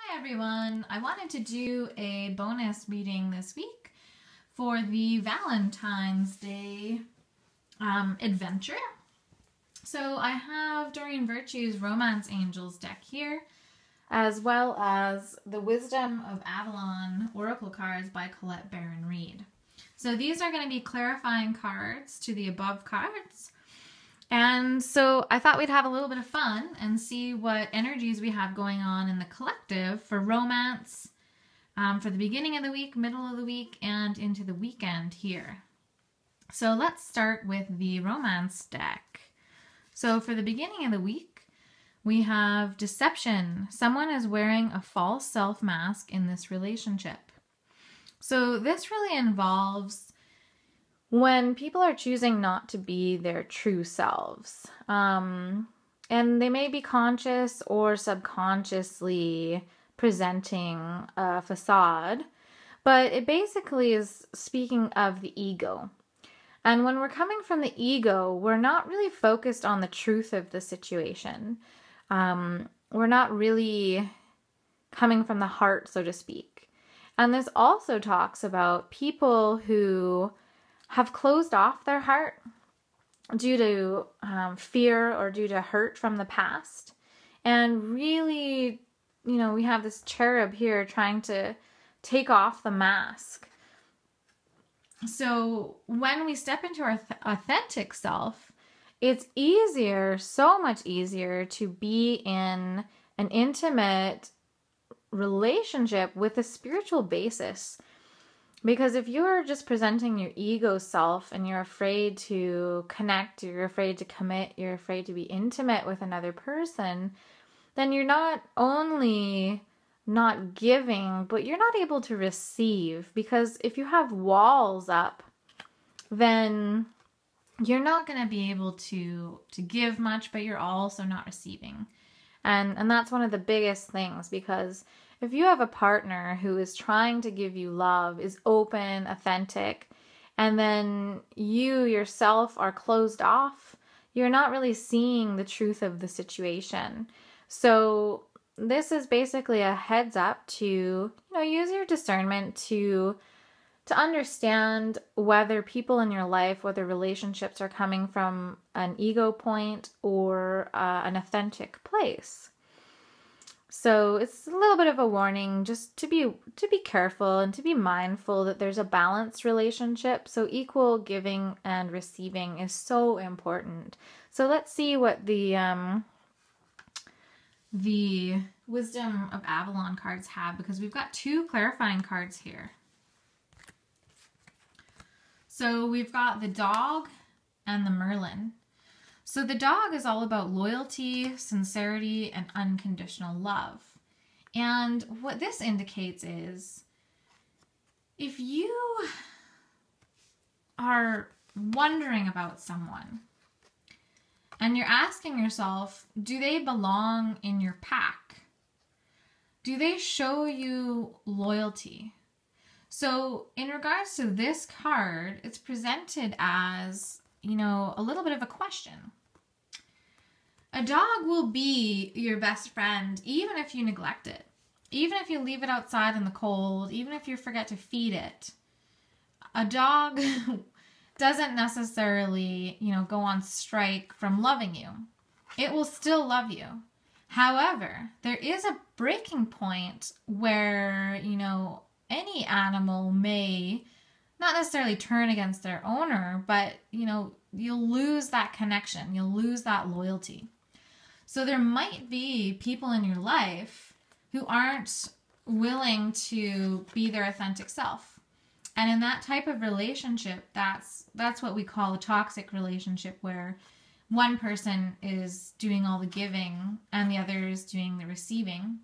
Hi everyone, I wanted to do a bonus reading this week for the Valentine's Day adventure. So I have Doreen Virtue's Romance Angels deck here, as well as the Wisdom of Avalon Oracle cards by Colette Baron-Reid. So these are going to be clarifying cards to the above cards. And so I thought we'd have a little bit of fun and see what energies we have going on in the collective for romance for the beginning of the week, middle of the week, and into the weekend here. So let's start with the romance deck. So for the beginning of the week, we have deception. Someone is wearing a false self mask in this relationship. So this really involves when people are choosing not to be their true selves, and they may be conscious or subconsciously presenting a facade, but it basically is speaking of the ego. And when we're coming from the ego, we're not really focused on the truth of the situation. We're not really coming from the heart, so to speak. And this also talks about people who have closed off their heart due to fear or due to hurt from the past. And really, we have this cherub here trying to take off the mask. So when we step into our authentic self, it's easier, so much easier, to be in an intimate relationship with a spiritual basis. Because if you're just presenting your ego self and you're afraid to connect, you're afraid to commit, you're afraid to be intimate with another person, then you're not only not giving, but you're not able to receive. Because if you have walls up, then you're not going to be able to give much, but you're also not receiving. And that's one of the biggest things, because if you have a partner who is trying to give you love, is open, authentic, and then you yourself are closed off, you're not really seeing the truth of the situation. So this is basically a heads up to, use your discernment to understand whether people in your life, whether relationships are coming from an ego point or an authentic place. So it's a little bit of a warning just to be careful and to be mindful that there's a balanced relationship. So equal giving and receiving is so important. So let's see what the Wisdom of Avalon cards have, because we've got two clarifying cards here. So we've got the Dog and the Merlin. So the Dog is all about loyalty, sincerity, and unconditional love. And what this indicates is, if you are wondering about someone and you're asking yourself, do they belong in your pack? Do they show you loyalty? So in regards to this card, it's presented as, a little bit of a question. A dog will be your best friend even if you neglect it. Even if you leave it outside in the cold, even if you forget to feed it. A dog doesn't necessarily, go on strike from loving you. It will still love you. However, there is a breaking point where, any animal may not necessarily turn against their owner, but, you'll lose that connection. You'll lose that loyalty. So there might be people in your life who aren't willing to be their authentic self. And in that type of relationship, that's what we call a toxic relationship, where one person is doing all the giving and the other is doing the receiving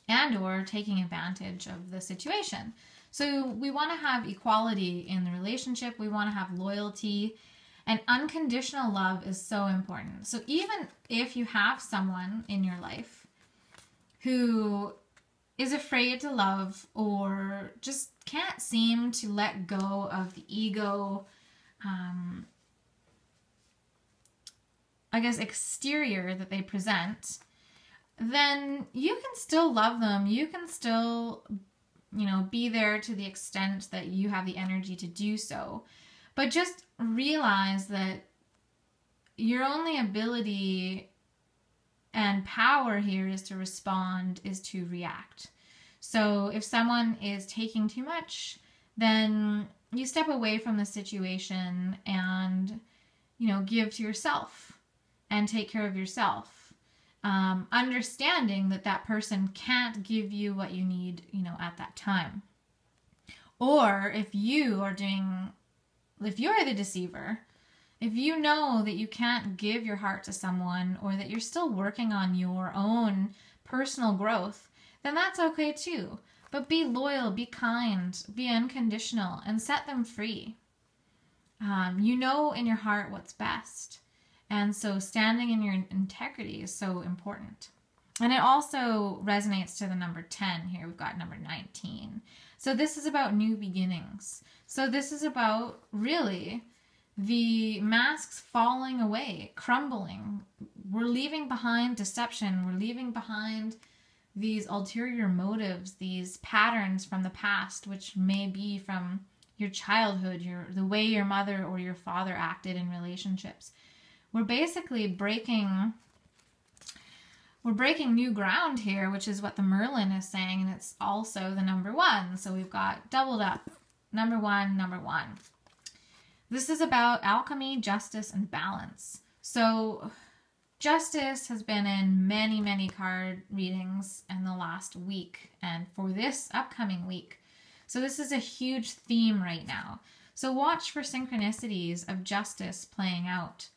and or taking advantage of the situation. So we want to have equality in the relationship. We want to have loyalty. And unconditional love is so important. So even if you have someone in your life who is afraid to love or just can't seem to let go of the ego, exterior that they present, then you can still love them. You can still, be there to the extent that you have the energy to do so. But just realize that your only ability and power here is to respond, is to react. So if someone is taking too much, then you step away from the situation and, give to yourself and take care of yourself. Understanding that that person can't give you what you need, at that time. Or if you're the deceiver, if you know that you can't give your heart to someone, or that you're still working on your own personal growth, then that's okay too. But be loyal, be kind, be unconditional, and set them free. You know in your heart what's best. And so standing in your integrity is so important. And it also resonates to the number 10 here. We've got number 19. So this is about new beginnings. So this is about really the masks falling away, crumbling. We're leaving behind deception. We're leaving behind these ulterior motives, these patterns from the past, which may be from your childhood, the way your mother or your father acted in relationships. We're basically breaking new ground here, which is what the Merlin is saying, and it's also the number 1. So we've got doubled up. Number 1, number 1. This is about alchemy, justice, and balance. So justice has been in many, many card readings in the last week and for this upcoming week. So this is a huge theme right now. So watch for synchronicities of justice playing out.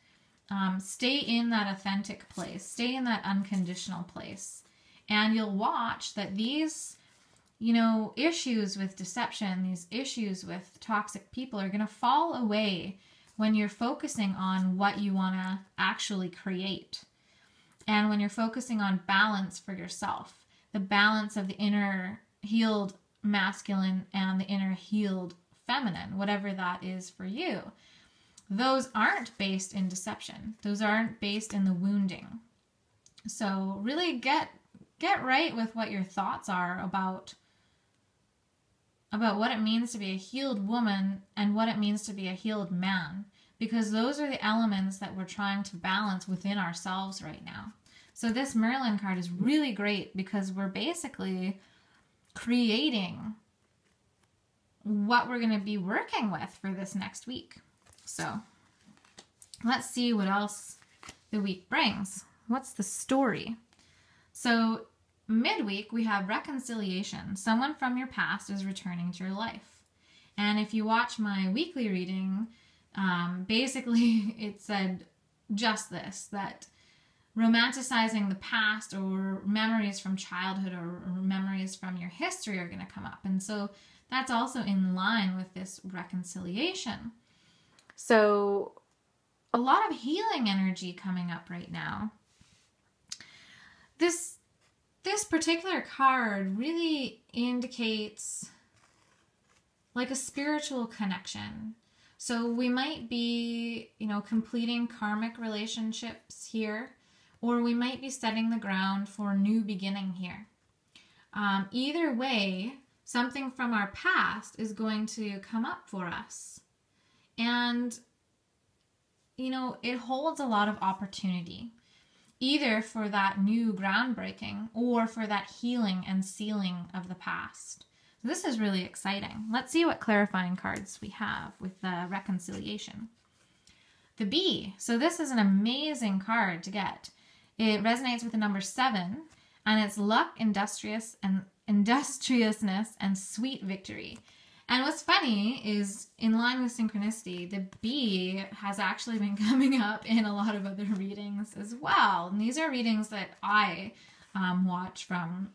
Stay in that authentic place. Stay in that unconditional place. And you'll watch that these, issues with deception, these issues with toxic people are going to fall away when you're focusing on what you want to actually create. And when you're focusing on balance for yourself, the balance of the inner healed masculine and the inner healed feminine, whatever that is for you. Those aren't based in deception. Those aren't based in the wounding. So really get right with what your thoughts are about what it means to be a healed woman and what it means to be a healed man, because those are the elements that we're trying to balance within ourselves right now. So this Merlin card is really great because we're basically creating what we're going to be working with for this next week. So let's see what else the week brings. What's the story? So midweek, we have reconciliation. Someone from your past is returning to your life. And if you watch my weekly reading, basically it said just this, that romanticizing the past or memories from childhood or memories from your history are going to come up. And so that's also in line with this reconciliation. So a lot of healing energy coming up right now. This particular card really indicates like a spiritual connection. So we might be, completing karmic relationships here, or we might be setting the ground for a new beginning here. Either way, something from our past is going to come up for us. And, it holds a lot of opportunity, either for that new groundbreaking or for that healing and sealing of the past. So this is really exciting. Let's see what clarifying cards we have with the reconciliation. The Bee. So this is an amazing card to get. It resonates with the number 7, and it's luck, industriousness, and sweet victory. And what's funny is, in line with synchronicity, the Bee has actually been coming up in a lot of other readings as well. And these are readings that I watch from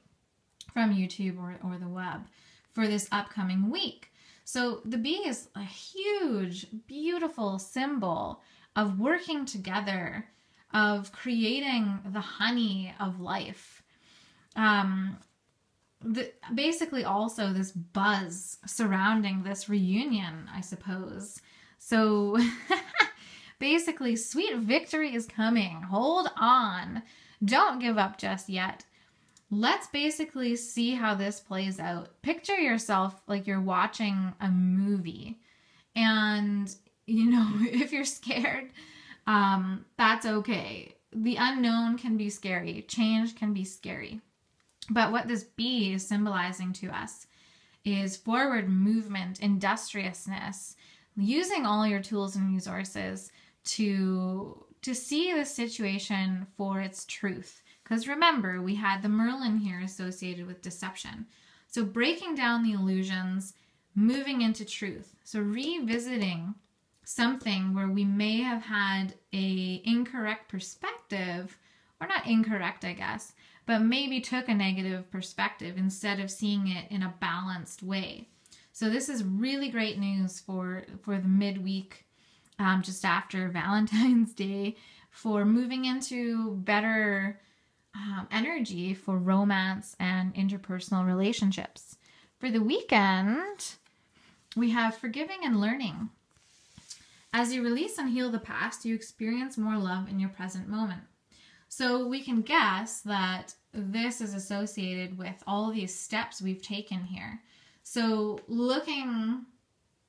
YouTube or the web for this upcoming week. So the Bee is a huge, beautiful symbol of working together, of creating the honey of life. Basically also this buzz surrounding this reunion, I suppose. So basically sweet victory is coming. Hold on. don't give up just yet. Let's basically see how this plays out. Picture yourself like you're watching a movie. And, you know, if you're scared, that's okay. The unknown can be scary. Change can be scary. But what this bee is symbolizing to us is forward movement, industriousness, using all your tools and resources to see the situation for its truth. Because remember, we had the Merlin here associated with deception. So breaking down the illusions, moving into truth. So revisiting something where we may have had a incorrect perspective, or not incorrect, I guess, but maybe took a negative perspective instead of seeing it in a balanced way. So this is really great news for the midweek, just after Valentine's Day, for moving into better energy for romance and interpersonal relationships. For the weekend, we have forgiving and learning. As you release and heal the past, you experience more love in your present moment. So we can guess that this is associated with all these steps we've taken here. So looking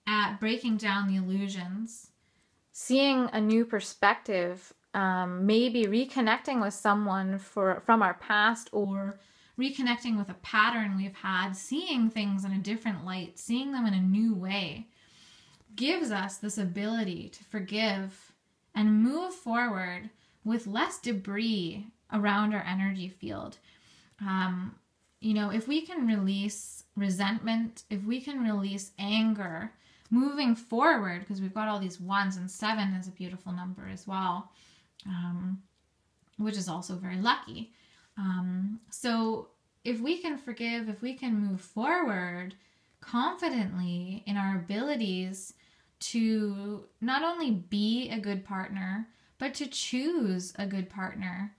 at breaking down the illusions, seeing a new perspective, maybe reconnecting with someone from our past, or reconnecting with a pattern we've had, seeing things in a different light, seeing them in a new way, gives us this ability to forgive and move forward with less debris around our energy field. You know, if we can release resentment, if we can release anger, moving forward, because we've got all these 1s, and 7 is a beautiful number as well, which is also very lucky. So if we can forgive, if we can move forward confidently in our abilities to not only be a good partner, but to choose a good partner,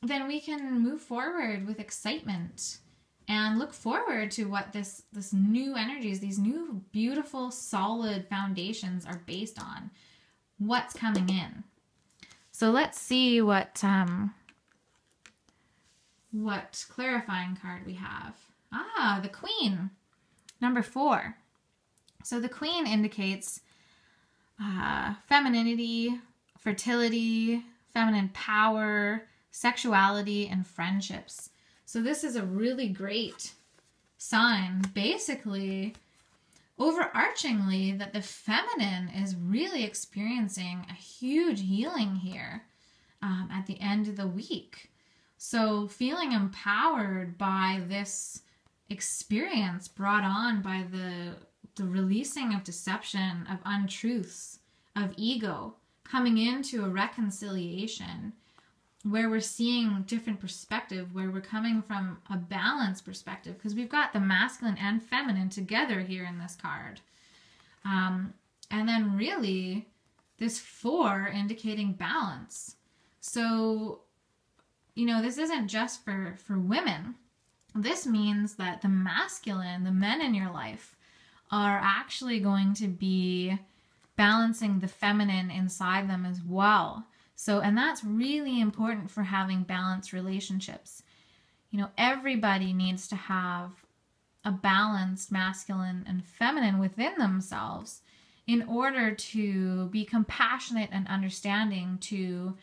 then we can move forward with excitement and look forward to what this new energies, these new beautiful solid foundations are based on, what's coming in. So let's see what clarifying card we have. The Queen, number 4. So the Queen indicates femininity, fertility, feminine power, sexuality, and friendships. So this is a really great sign, basically, overarchingly, that the feminine is really experiencing a huge healing here at the end of the week. So feeling empowered by this experience brought on by the releasing of deception, of untruths, of ego, coming into a reconciliation where we're seeing different perspective, where we're coming from a balanced perspective, because we've got the masculine and feminine together here in this card. And then really this 4 indicating balance. So, you know, this isn't just for women. This means that the masculine, the men in your life, are actually going to be balancing the feminine inside them as well. So, and that's really important for having balanced relationships. You know, everybody needs to have a balanced masculine and feminine within themselves in order to be compassionate and understanding to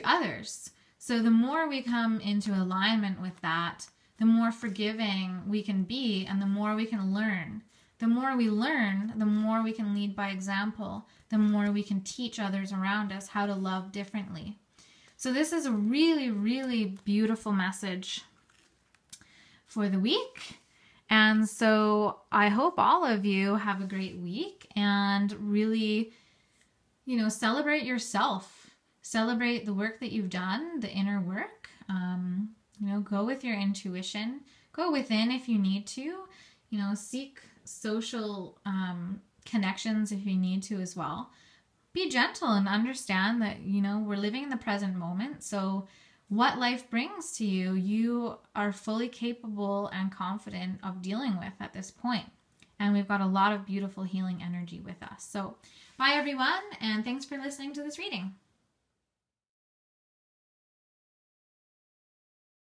others. So the more we come into alignment with that, the more forgiving we can be, and the more we can learn. The more we learn, the more we can lead by example, the more we can teach others around us how to love differently. So this is a really, really beautiful message for the week. And so I hope all of you have a great week and really, you know, celebrate yourself. Celebrate the work that you've done, the inner work. You know, go with your intuition. Go within if you need to. You know, seek social connections if you need to as well. Be gentle and understand that, you know, we're living in the present moment. So what life brings to you, you are fully capable and confident of dealing with at this point. And we've got a lot of beautiful healing energy with us. So bye everyone, and thanks for listening to this reading.